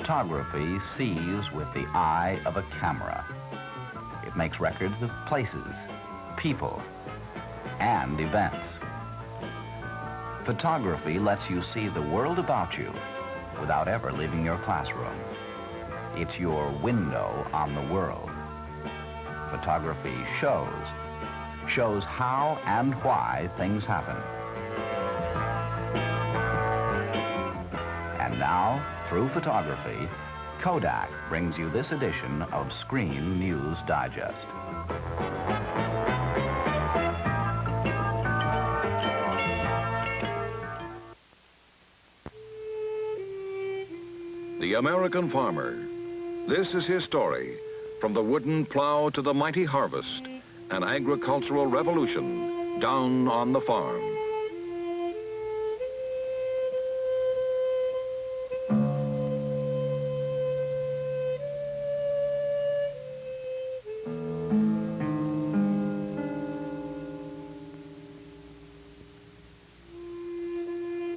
Photography sees with the eye of a camera. It makes records of places, people, and events. Photography lets you see the world about you without ever leaving your classroom. It's your window on the world. Photography shows how and why things happen. And now, through photography, Kodak brings you this edition of Screen News Digest. The American farmer. This is his story, from the wooden plow to the mighty harvest, an agricultural revolution down on the farm.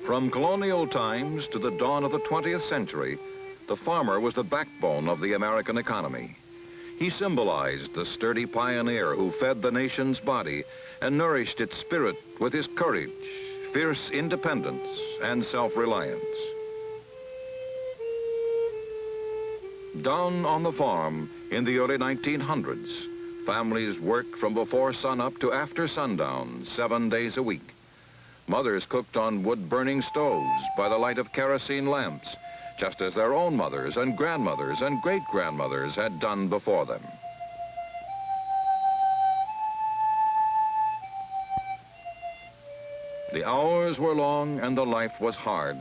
From colonial times to the dawn of the 20th century, the farmer was the backbone of the American economy. He symbolized the sturdy pioneer who fed the nation's body and nourished its spirit with his courage, fierce independence, and self-reliance. Down on the farm in the early 1900s, families worked from before sunup to after sundown, 7 days a week. Mothers cooked on wood-burning stoves by the light of kerosene lamps, just as their own mothers and grandmothers and great-grandmothers had done before them. The hours were long and the life was hard,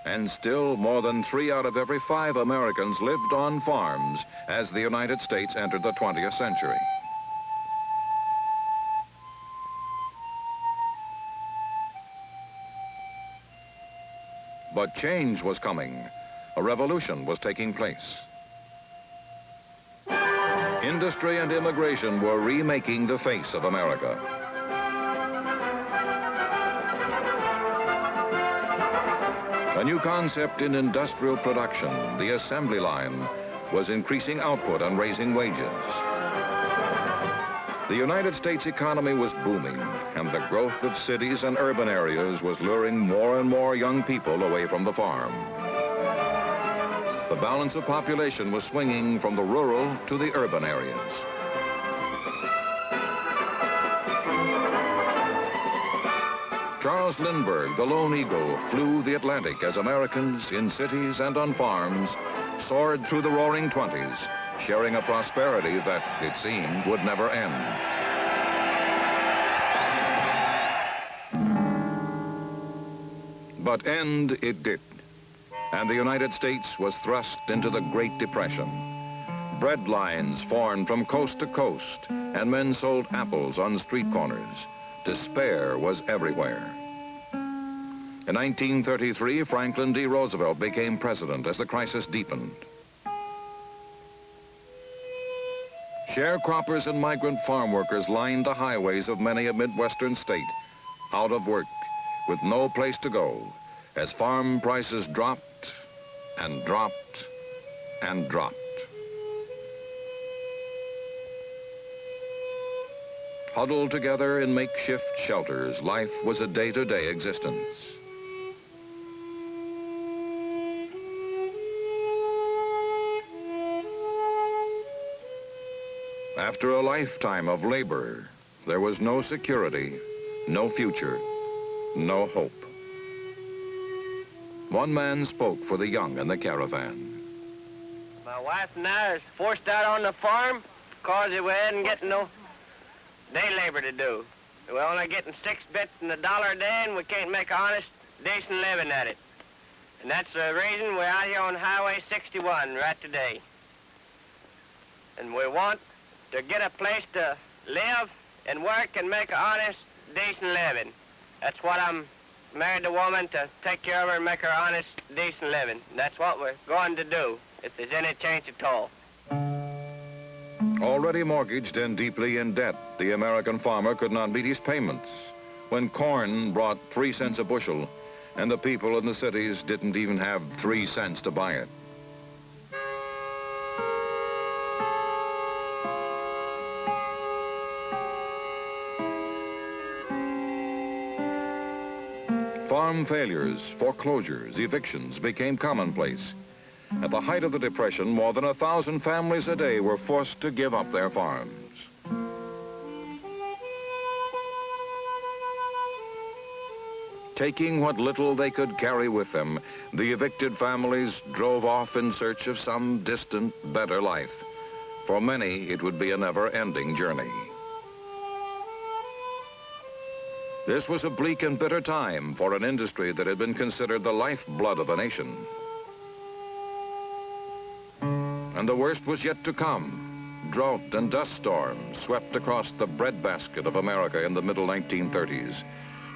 and still more than 3 out of every 5 Americans lived on farms as the United States entered the 20th century. But change was coming. A revolution was taking place. Industry and immigration were remaking the face of America. A new concept in industrial production, the assembly line, was increasing output and raising wages. The United States economy was booming, and the growth of cities and urban areas was luring more and more young people away from the farm. The balance of population was swinging from the rural to the urban areas. Charles Lindbergh, the Lone Eagle, flew the Atlantic as Americans in cities and on farms soared through the roaring 20s, sharing a prosperity that, it seemed, would never end. But end it did, and the United States was thrust into the Great Depression. Bread lines formed from coast to coast, and men sold apples on street corners. Despair was everywhere. In 1933, Franklin D. Roosevelt became president as the crisis deepened. Sharecroppers and migrant farm workers lined the highways of many a Midwestern state, out of work, with no place to go, as farm prices dropped and dropped and dropped. Huddled together in makeshift shelters, life was a day-to-day existence. After a lifetime of labor, there was no security, no future, no hope. One man spoke for the young in the caravan. My wife and I was forced out on the farm because we hadn't getting no day labor to do. We're only getting 6 bits and $1 a day, and we can't make an honest, decent living at it. And that's the reason we're out here on Highway 61 right today. And we want to get a place to live and work and make an honest, decent living. That's what I'm married a woman to take care of her and make her honest, decent living. And that's what we're going to do, if there's any change at all. Already mortgaged and deeply in debt, the American farmer could not meet his payments. When corn brought 3 cents a bushel, and the people in the cities didn't even have 3 cents to buy it. Farm failures, foreclosures, evictions became commonplace. At the height of the Depression, more than 1,000 families a day were forced to give up their farms. Taking what little they could carry with them, the evicted families drove off in search of some distant, better life. For many, it would be a never-ending journey. This was a bleak and bitter time for an industry that had been considered the lifeblood of a nation. And the worst was yet to come. Drought and dust storms swept across the breadbasket of America in the middle 1930s,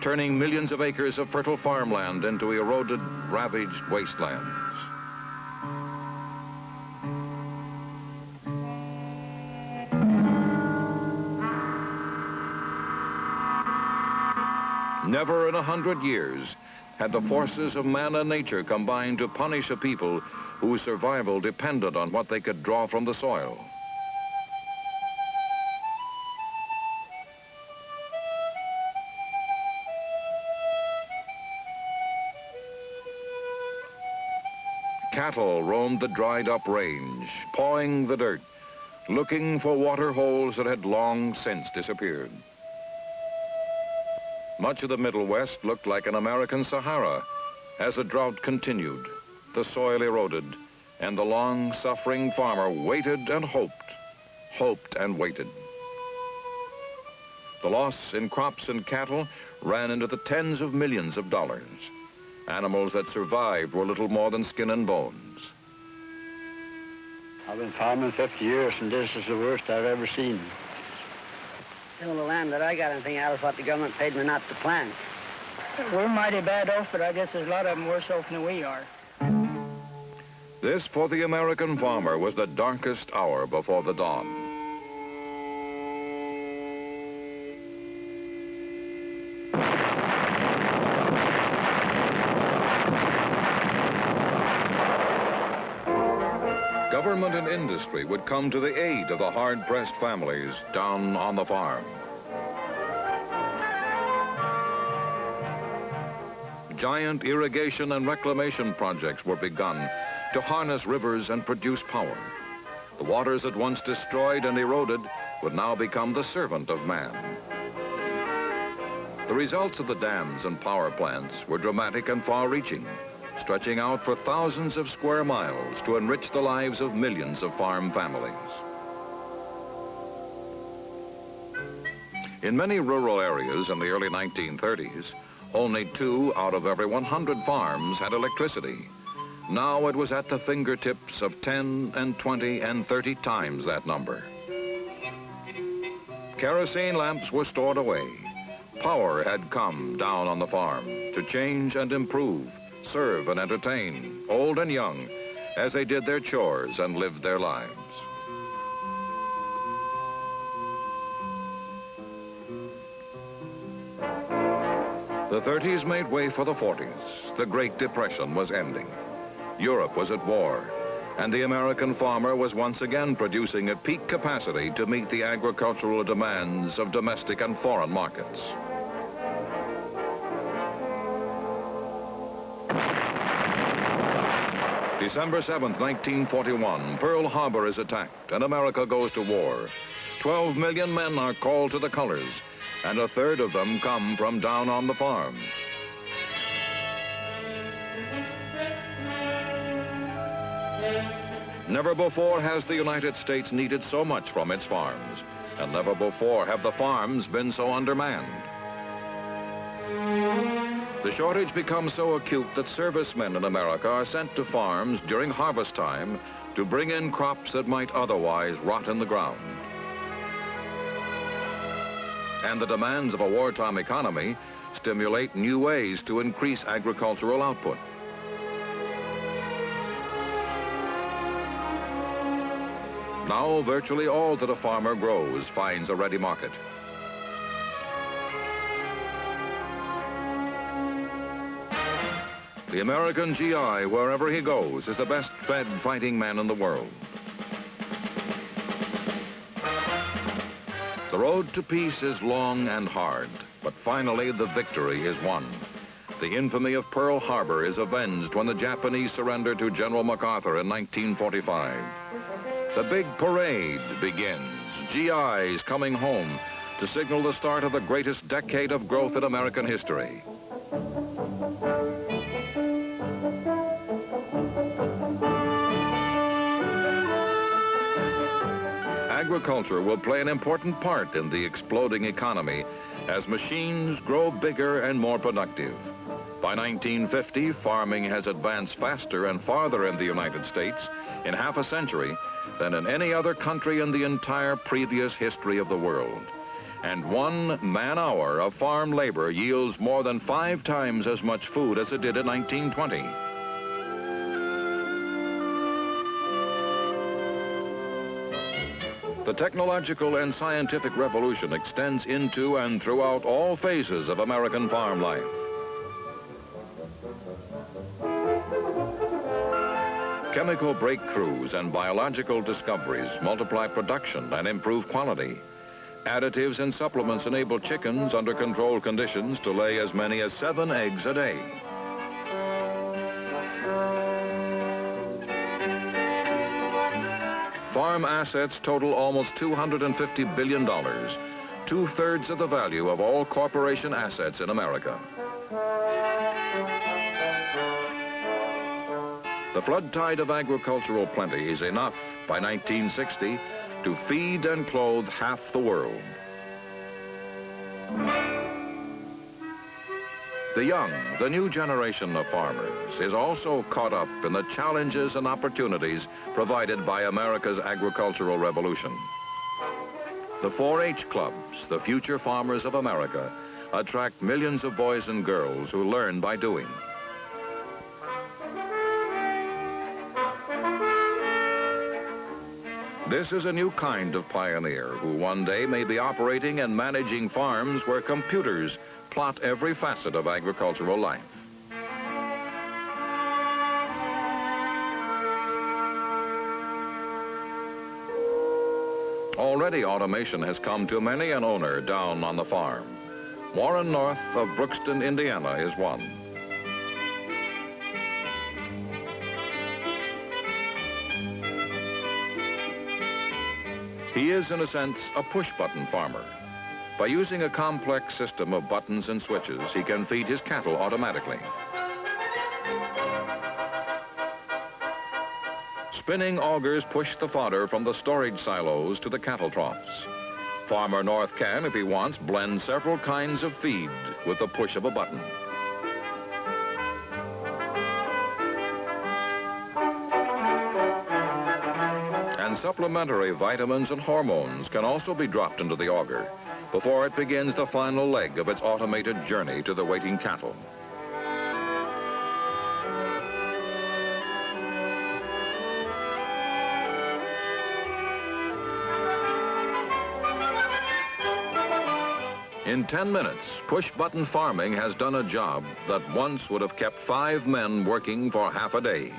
turning millions of acres of fertile farmland into eroded, ravaged wastelands. Never in 100 years had the forces of man and nature combined to punish a people whose survival depended on what they could draw from the soil. Cattle roamed the dried-up range, pawing the dirt, looking for water holes that had long since disappeared. Much of the Middle West looked like an American Sahara as the drought continued, the soil eroded, and the long-suffering farmer waited and hoped and waited. The loss in crops and cattle ran into the tens of millions of dollars. Animals that survived were little more than skin and bones. I've been farming 50 years, and this is the worst I've ever seen. All the land that I got, anything out of what the government paid me not to plant. We're mighty bad off, but I guess there's a lot of them worse off than we are. This, for the American farmer, was the darkest hour before the dawn. Government and industry would come to the aid of the hard-pressed families down on the farm. Giant irrigation and reclamation projects were begun to harness rivers and produce power. The waters that once destroyed and eroded would now become the servant of man. The results of the dams and power plants were dramatic and far-reaching, stretching out for thousands of square miles to enrich the lives of millions of farm families. In many rural areas in the early 1930s, only 2 out of every 100 farms had electricity. Now it was at the fingertips of 10 and 20 and 30 times that number. Kerosene lamps were stored away. Power had come down on the farm to change and improve, serve and entertain, old and young, as they did their chores and lived their lives. The 30s made way for the 40s. The Great Depression was ending. Europe was at war, and the American farmer was once again producing at peak capacity to meet the agricultural demands of domestic and foreign markets. December 7th, 1941, Pearl Harbor is attacked and America goes to war. 12 million men are called to the colors, and a third of them come from down on the farm. Never before has the United States needed so much from its farms, and never before have the farms been so undermanned. The shortage becomes so acute that servicemen in America are sent to farms during harvest time to bring in crops that might otherwise rot in the ground. And the demands of a wartime economy stimulate new ways to increase agricultural output. Now, virtually all that a farmer grows finds a ready market. The American GI, wherever he goes, is the best-fed fighting man in the world. The road to peace is long and hard, but finally the victory is won. The infamy of Pearl Harbor is avenged when the Japanese surrender to General MacArthur in 1945. The big parade begins, GIs coming home to signal the start of the greatest decade of growth in American history. Agriculture will play an important part in the exploding economy as machines grow bigger and more productive. By 1950, farming has advanced faster and farther in the United States in half a century than in any other country in the entire previous history of the world. And 1 man-hour of farm labor yields more than 5 times as much food as it did in 1920. The technological and scientific revolution extends into and throughout all phases of American farm life. Chemical breakthroughs and biological discoveries multiply production and improve quality. Additives and supplements enable chickens under controlled conditions to lay as many as 7 eggs a day. Farm assets total almost $250 billion, 2/3 of the value of all corporation assets in America. The flood tide of agricultural plenty is enough by 1960 to feed and clothe half the world. The young, the new generation of farmers is also caught up in the challenges and opportunities provided by America's agricultural revolution. The 4-H clubs, the future farmers of America, attract millions of boys and girls who learn by doing. This is a new kind of pioneer who one day may be operating and managing farms where computers plot every facet of agricultural life. Already automation has come to many an owner down on the farm. Warren North of Brookston, Indiana is one. He is, in a sense, a push-button farmer. By using a complex system of buttons and switches, he can feed his cattle automatically. Spinning augers push the fodder from the storage silos to the cattle troughs. Farmer North can, if he wants, blend several kinds of feed with the push of a button. And supplementary vitamins and hormones can also be dropped into the auger before it begins the final leg of its automated journey to the waiting cattle. In 10 minutes, push-button farming has done a job that once would have kept 5 men working for half a day.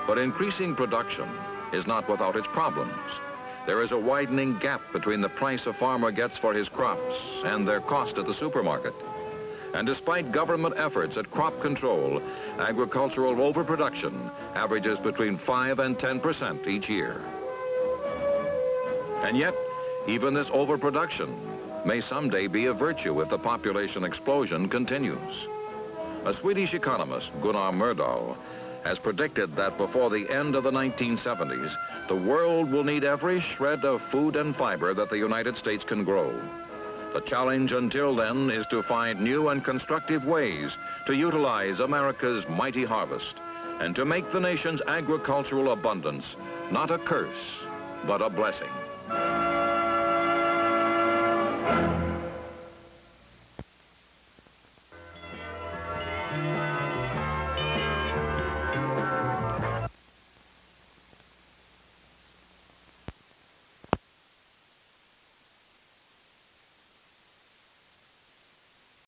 But increasing production is not without its problems. There is a widening gap between the price a farmer gets for his crops and their cost at the supermarket. And despite government efforts at crop control, agricultural overproduction averages between 5 and 10% each year. And yet, even this overproduction may someday be a virtue if the population explosion continues. A Swedish economist, Gunnar Myrdal, has predicted that before the end of the 1970s, the world will need every shred of food and fiber that the United States can grow. The challenge until then is to find new and constructive ways to utilize America's mighty harvest and to make the nation's agricultural abundance not a curse, but a blessing.